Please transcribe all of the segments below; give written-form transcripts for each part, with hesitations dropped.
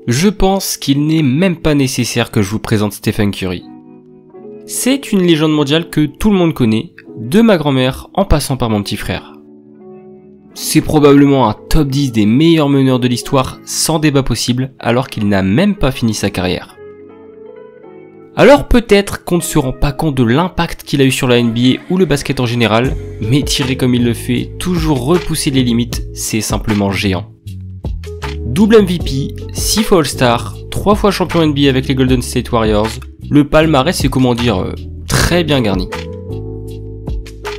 Je pense qu'il n'est même pas nécessaire que je vous présente Stephen Curry. C'est une légende mondiale que tout le monde connaît, de ma grand-mère en passant par mon petit frère. C'est probablement un top 10 des meilleurs meneurs de l'histoire sans débat possible alors qu'il n'a même pas fini sa carrière. Alors peut-être qu'on ne se rend pas compte de l'impact qu'il a eu sur la NBA ou le basket en général, mais tirer comme il le fait, toujours repousser les limites, c'est simplement géant. Double MVP, 6 fois All-Star, 3 fois champion NBA avec les Golden State Warriors, le palmarès c'est comment dire, très bien garni.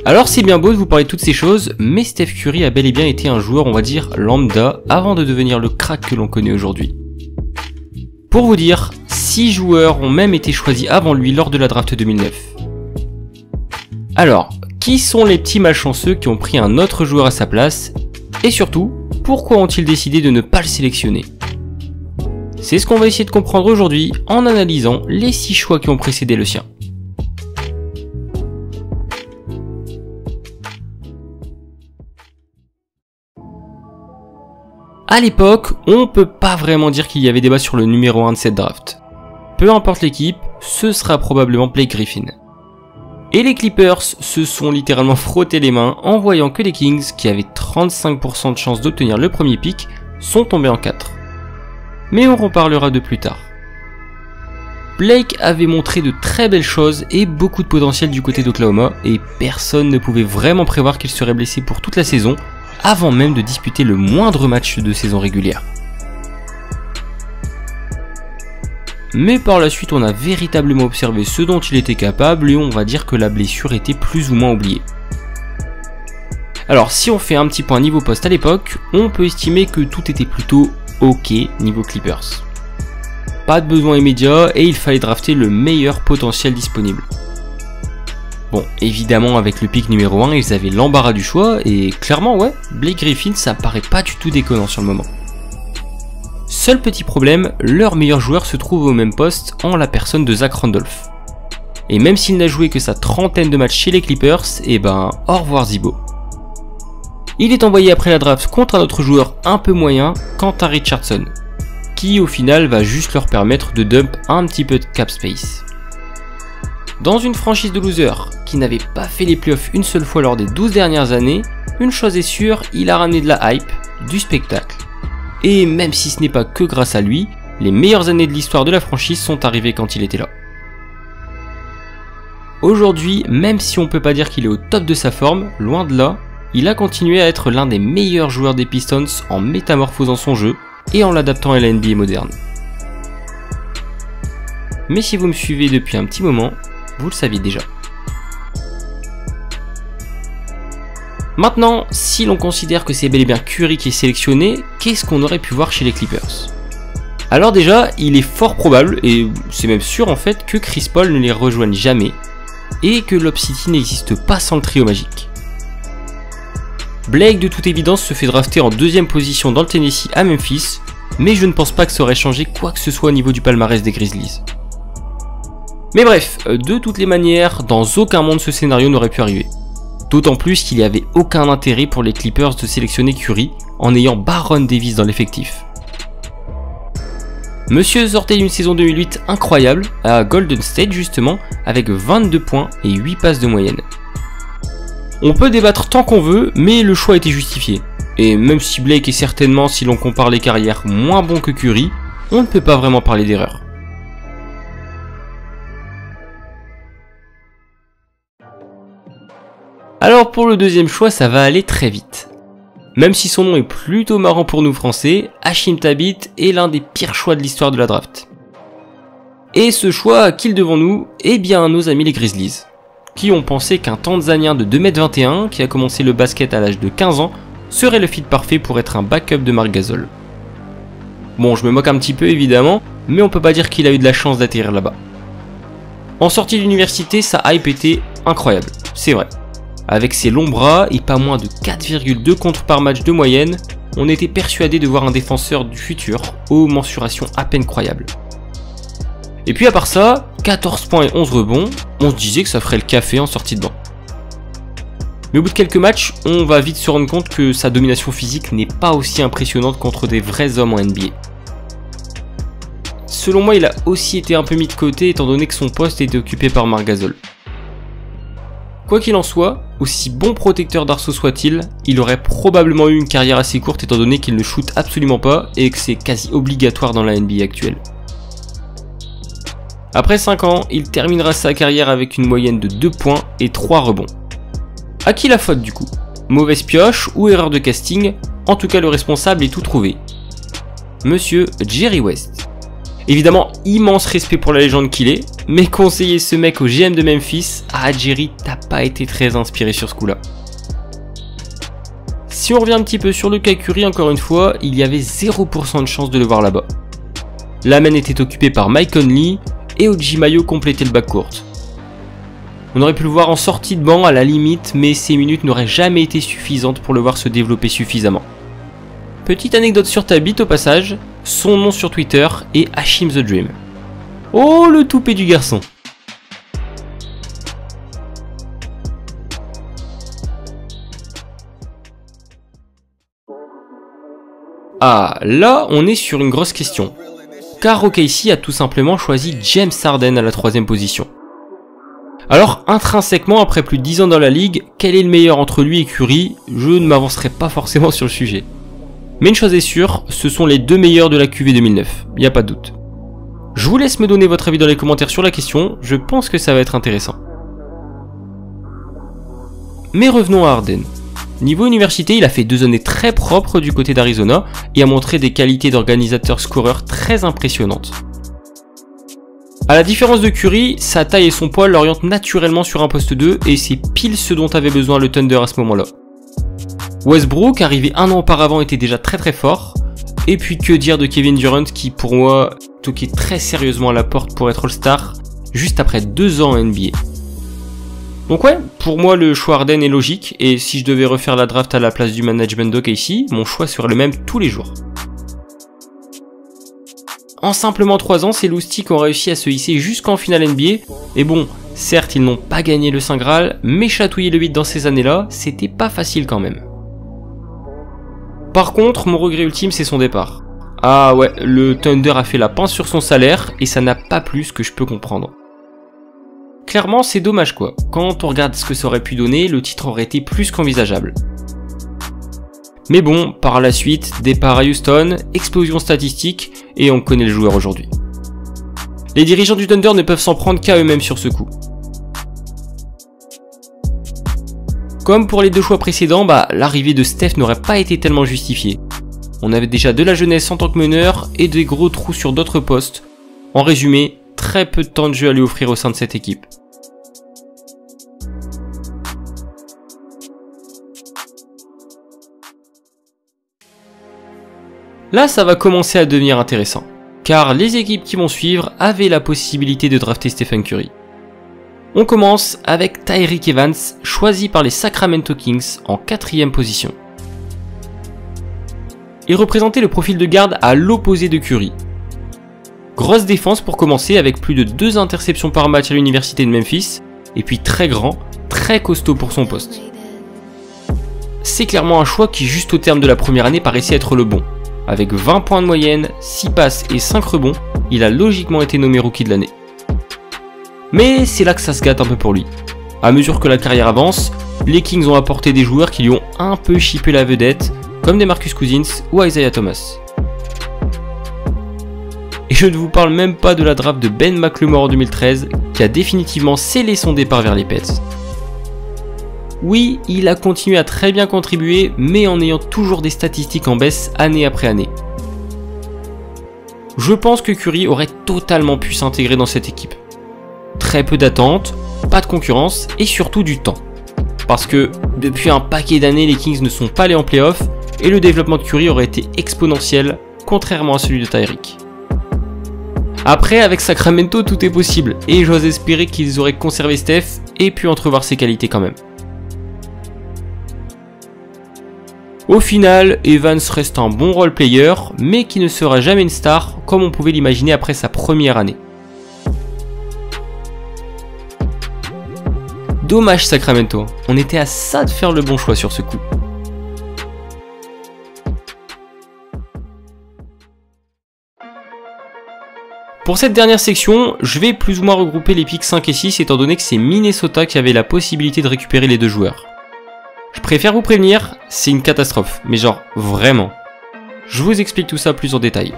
Alors c'est bien beau de vous parler de toutes ces choses, mais Steph Curry a bel et bien été un joueur on va dire lambda avant de devenir le crack que l'on connaît aujourd'hui. Pour vous dire, 6 joueurs ont même été choisis avant lui lors de la draft 2009. Alors, qui sont les petits malchanceux qui ont pris un autre joueur à sa place? Et surtout, pourquoi ont-ils décidé de ne pas le sélectionner? C'est ce qu'on va essayer de comprendre aujourd'hui en analysant les 6 choix qui ont précédé le sien. À l'époque, on peut pas vraiment dire qu'il y avait débat sur le numéro 1 de cette draft. Peu importe l'équipe, ce sera probablement Blake Griffin. Et les Clippers se sont littéralement frottés les mains en voyant que les Kings, qui avaient 35% de chance d'obtenir le premier pick, sont tombés en 4. Mais on reparlera de plus tard. Blake avait montré de très belles choses et beaucoup de potentiel du côté d'Oklahoma, et personne ne pouvait vraiment prévoir qu'il serait blessé pour toute la saison, avant même de disputer le moindre match de saison régulière. Mais par la suite on a véritablement observé ce dont il était capable et on va dire que la blessure était plus ou moins oubliée. Alors si on fait un petit point niveau poste à l'époque, on peut estimer que tout était plutôt ok niveau Clippers. Pas de besoin immédiat et il fallait drafter le meilleur potentiel disponible. Bon, évidemment avec le pick numéro 1 ils avaient l'embarras du choix et clairement ouais, Blake Griffin ça paraît pas du tout déconnant sur le moment. Seul petit problème, leur meilleur joueur se trouve au même poste en la personne de Zach Randolph. Et même s'il n'a joué que sa trentaine de matchs chez les Clippers, et ben au revoir Zibo. Il est envoyé après la draft contre un autre joueur un peu moyen, Quentin Richardson, qui au final va juste leur permettre de dump un petit peu de cap space. Dans une franchise de losers qui n'avait pas fait les playoffs une seule fois lors des 12 dernières années, une chose est sûre, il a ramené de la hype, du spectacle. Et même si ce n'est pas que grâce à lui, les meilleures années de l'histoire de la franchise sont arrivées quand il était là. Aujourd'hui, même si on peut pas dire qu'il est au top de sa forme, loin de là, il a continué à être l'un des meilleurs joueurs des Pistons en métamorphosant son jeu et en l'adaptant à la NBA moderne. Mais si vous me suivez depuis un petit moment, vous le saviez déjà. Maintenant, si l'on considère que c'est bel et bien Curry qui est sélectionné, qu'est-ce qu'on aurait pu voir chez les Clippers? Alors déjà, il est fort probable, et c'est même sûr en fait, que Chris Paul ne les rejoigne jamais, et que Lob City n'existe pas sans le trio magique. Blake de toute évidence se fait drafter en 2ème position dans le Tennessee à Memphis, mais je ne pense pas que ça aurait changé quoi que ce soit au niveau du palmarès des Grizzlies. Mais bref, de toutes les manières, dans aucun monde ce scénario n'aurait pu arriver. D'autant plus qu'il n'y avait aucun intérêt pour les Clippers de sélectionner Curry en ayant Baron Davis dans l'effectif. Monsieur sortait d'une saison 2008 incroyable à Golden State justement avec 22 points et 8 passes de moyenne. On peut débattre tant qu'on veut mais le choix était justifié. Et même si Blake est certainement, si l'on compare les carrières, moins bon que Curry, on ne peut pas vraiment parler d'erreur. Alors pour le 2ème choix ça va aller très vite. Même si son nom est plutôt marrant pour nous français, Hashim Thabit est l'un des pires choix de l'histoire de la draft. Et ce choix a qui le devant nous? Eh bien nos amis les Grizzlies, qui ont pensé qu'un Tanzanien de 2m21 qui a commencé le basket à l'âge de 15 ans serait le fit parfait pour être un backup de Marc Gasol. Bon je me moque un petit peu évidemment, mais on peut pas dire qu'il a eu de la chance d'atterrir là-bas. En sortie d'université sa hype était incroyable, c'est vrai. Avec ses longs bras et pas moins de 4,2 contre par match de moyenne, on était persuadé de voir un défenseur du futur aux mensurations à peine croyables. Et puis à part ça, 14 points et 11 rebonds, on se disait que ça ferait le café en sortie de banc. Mais au bout de quelques matchs, on va vite se rendre compte que sa domination physique n'est pas aussi impressionnante contre des vrais hommes en NBA. selon moi il a aussi été un peu mis de côté étant donné que son poste était occupé par Marc Gasol. Quoi qu'il en soit, aussi bon protecteur d'arceau soit-il, il aurait probablement eu une carrière assez courte étant donné qu'il ne shoot absolument pas et que c'est quasi obligatoire dans la NBA actuelle. Après 5 ans, il terminera sa carrière avec une moyenne de 2 points et 3 rebonds. À qui la faute du coup? Mauvaise pioche ou erreur de casting? En tout cas le responsable est tout trouvé. Monsieur Jerry West. Évidemment, immense respect pour la légende qu'il est, mais conseiller ce mec au GM de Memphis, Jerry, t'as pas été très inspiré sur ce coup-là. Si on revient un petit peu sur le cas Curry, encore une fois, il y avait 0% de chance de le voir là-bas. La main était occupée par Mike Conley et Oji Mayo complétait le backcourt. On aurait pu le voir en sortie de banc à la limite, mais ces minutes n'auraient jamais été suffisantes pour le voir se développer suffisamment. Petite anecdote sur ta bite au passage, son nom sur Twitter est Hashim the Dream. Oh le toupet du garçon. Ah, là on est sur une grosse question. Car OKC a tout simplement choisi James Harden à la 3ème position. Alors intrinsèquement, après plus de 10 ans dans la ligue, quel est le meilleur entre lui et Curry? Je ne m'avancerai pas forcément sur le sujet. Mais une chose est sûre, ce sont les deux meilleurs de la QV 2009, y a pas de doute. Je vous laisse me donner votre avis dans les commentaires sur la question, je pense que ça va être intéressant. Mais revenons à Harden. Niveau université, il a fait 2 années très propres du côté d'Arizona et a montré des qualités d'organisateur-scoreur très impressionnantes. A la différence de Curry, sa taille et son poids l'orientent naturellement sur un poste 2 et c'est pile ce dont avait besoin le Thunder à ce moment-là. Westbrook, arrivé 1 an auparavant, était déjà très fort. Et puis que dire de Kevin Durant qui pour moi toquait très sérieusement à la porte pour être All-Star juste après 2 ans en NBA. Donc ouais, pour moi le choix Harden est logique et si je devais refaire la draft à la place du management d'OKC, mon choix serait le même tous les jours. En simplement 3 ans, ces Loustiques ont réussi à se hisser jusqu'en finale NBA et bon, certes ils n'ont pas gagné le Saint Graal, mais chatouiller le 8 dans ces années-là, c'était pas facile quand même. Par contre, mon regret ultime, c'est son départ. Ah ouais, le Thunder a fait la pince sur son salaire, et ça n'a pas plu, ce que je peux comprendre. Clairement, c'est dommage quoi. Quand on regarde ce que ça aurait pu donner, le titre aurait été plus qu'envisageable. Mais bon, par la suite, départ à Houston, explosion statistique, et on connaît le joueur aujourd'hui. Les dirigeants du Thunder ne peuvent s'en prendre qu'à eux-mêmes sur ce coup. Comme pour les 2 choix précédents, l'arrivée de Steph n'aurait pas été tellement justifiée. On avait déjà de la jeunesse en tant que meneur et des gros trous sur d'autres postes. En résumé, très peu de temps de jeu à lui offrir au sein de cette équipe. Là, ça va commencer à devenir intéressant, car les équipes qui vont suivre avaient la possibilité de drafter Stephen Curry. On commence avec Tyreke Evans, choisi par les Sacramento Kings en 4ème position. Il représentait le profil de garde à l'opposé de Curry. Grosse défense pour commencer avec plus de 2 interceptions par match à l'université de Memphis, et puis très grand, très costaud pour son poste. C'est clairement un choix qui juste au terme de la première année paraissait être le bon. Avec 20 points de moyenne, 6 passes et 5 rebonds, il a logiquement été nommé rookie de l'année. Mais c'est là que ça se gâte un peu pour lui. À mesure que la carrière avance, les Kings ont apporté des joueurs qui lui ont un peu chippé la vedette, comme des Marcus Cousins ou Isaiah Thomas. Et je ne vous parle même pas de la draft de Ben McLemore en 2013, qui a définitivement scellé son départ vers les Pets. Oui, il a continué à très bien contribuer, mais en ayant toujours des statistiques en baisse année après année. Je pense que Curry aurait totalement pu s'intégrer dans cette équipe. Très peu d'attentes, pas de concurrence et surtout du temps. Parce que depuis un paquet d'années, les Kings ne sont pas allés en playoff et le développement de Curry aurait été exponentiel, contrairement à celui de Tyreke. Après, avec Sacramento, tout est possible et j'ose espérer qu'ils auraient conservé Steph et pu entrevoir ses qualités quand même. Au final, Evans reste un bon role player, mais qui ne sera jamais une star comme on pouvait l'imaginer après sa première année. Dommage Sacramento, on était à ça de faire le bon choix sur ce coup. Pour cette dernière section, je vais plus ou moins regrouper les pics 5 et 6 étant donné que c'est Minnesota qui avait la possibilité de récupérer les deux joueurs. Je préfère vous prévenir, c'est une catastrophe, mais genre vraiment. Je vous explique tout ça plus en détail.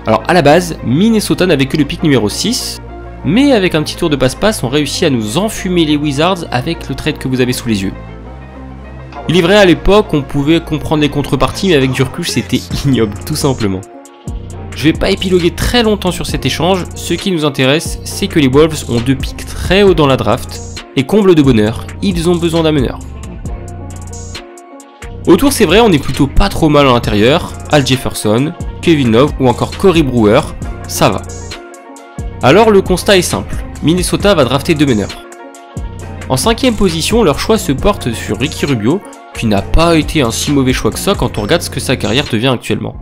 Alors à la base, Minnesota n'avait que le pic numéro 6, mais avec un petit tour de passe-passe, on réussit à nous enfumer les Wizards avec le trade que vous avez sous les yeux. Il est vrai, à l'époque, on pouvait comprendre les contreparties, mais avec du recul, c'était ignoble, tout simplement. Je vais pas épiloguer très longtemps sur cet échange, ce qui nous intéresse, c'est que les Wolves ont 2 pics très hauts dans la draft, et comble de bonheur, ils ont besoin d'un meneur. Autour, c'est vrai, on est plutôt pas trop mal à l'intérieur, Al Jefferson, Kevin Love ou encore Corey Brewer, ça va. Alors le constat est simple, Minnesota va drafter 2 meneurs. En 5ème position, leur choix se porte sur Ricky Rubio, qui n'a pas été un si mauvais choix que ça quand on regarde ce que sa carrière devient actuellement.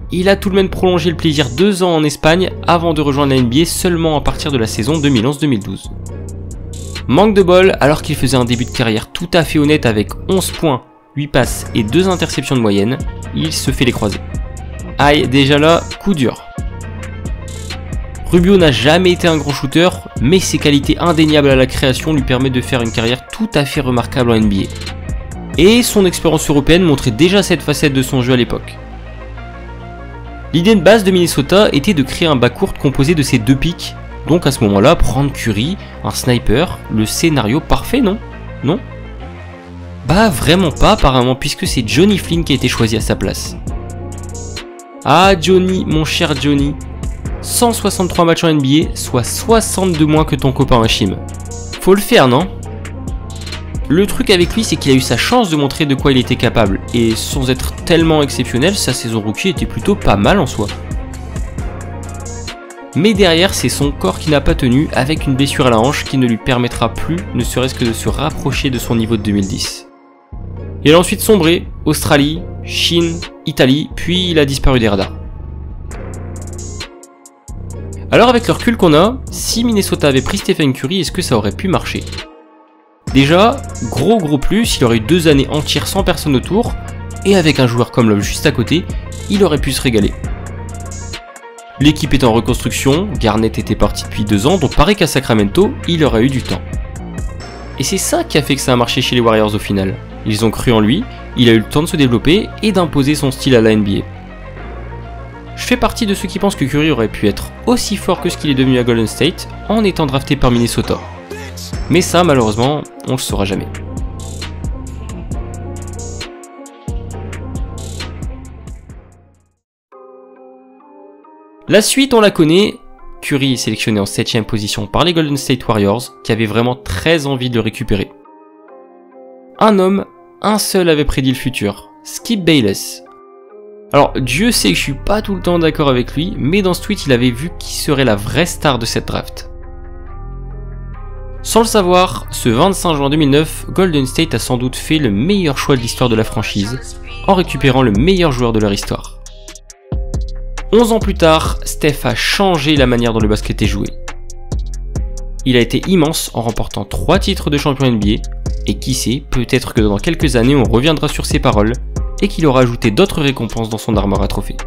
Il a tout de même prolongé le plaisir 2 ans en Espagne avant de rejoindre la NBA seulement à partir de la saison 2011-2012. Manque de bol alors qu'il faisait un début de carrière tout à fait honnête avec 11 points, 8 passes et 2 interceptions de moyenne, il se fait les croiser. Aïe, déjà là, coup dur. Rubio n'a jamais été un grand shooter, mais ses qualités indéniables à la création lui permettent de faire une carrière tout à fait remarquable en NBA. Et son expérience européenne montrait déjà cette facette de son jeu à l'époque. L'idée de base de Minnesota était de créer un backcourt composé de ces 2 pics, donc à ce moment-là, prendre Curry, un sniper, le scénario parfait, non? Non? Bah vraiment pas apparemment, puisque c'est Johnny Flynn qui a été choisi à sa place. Ah Johnny, mon cher Johnny, 163 matchs en NBA, soit 62 moins que ton copain Hashim. Faut le faire, non? Le truc avec lui, c'est qu'il a eu sa chance de montrer de quoi il était capable, et sans être tellement exceptionnel, sa saison rookie était plutôt pas mal en soi. Mais derrière, c'est son corps qui n'a pas tenu, avec une blessure à la hanche qui ne lui permettra plus, ne serait-ce que de se rapprocher de son niveau de 2010. Il a ensuite sombré, Australie, Chine, Italie, puis il a disparu des radars. Alors avec le recul qu'on a, si Minnesota avait pris Stephen Curry, est-ce que ça aurait pu marcher? Déjà, gros plus, il aurait eu 2 années entières sans personne autour, et avec un joueur comme Love juste à côté, il aurait pu se régaler. L'équipe est en reconstruction, Garnett était parti depuis 2 ans, donc pareil qu'à Sacramento, il aurait eu du temps. Et c'est ça qui a fait que ça a marché chez les Warriors au final. Ils ont cru en lui, il a eu le temps de se développer et d'imposer son style à la NBA. Je fais partie de ceux qui pensent que Curry aurait pu être aussi fort que ce qu'il est devenu à Golden State en étant drafté par Minnesota. Mais ça, malheureusement, on le saura jamais. La suite, on la connaît. Curry est sélectionné en 7ème position par les Golden State Warriors, qui avaient vraiment très envie de le récupérer. Un homme, un seul avait prédit le futur, Skip Bayless. Alors, Dieu sait que je suis pas tout le temps d'accord avec lui, mais dans ce tweet, il avait vu qui serait la vraie star de cette draft. Sans le savoir, ce 25 juin 2009, Golden State a sans doute fait le meilleur choix de l'histoire de la franchise, en récupérant le meilleur joueur de leur histoire. 11 ans plus tard, Steph a changé la manière dont le basket est joué. Il a été immense en remportant 3 titres de champion NBA, et qui sait, peut-être que dans quelques années on reviendra sur ses paroles, et qu'il aura ajouté d'autres récompenses dans son armoire à trophées.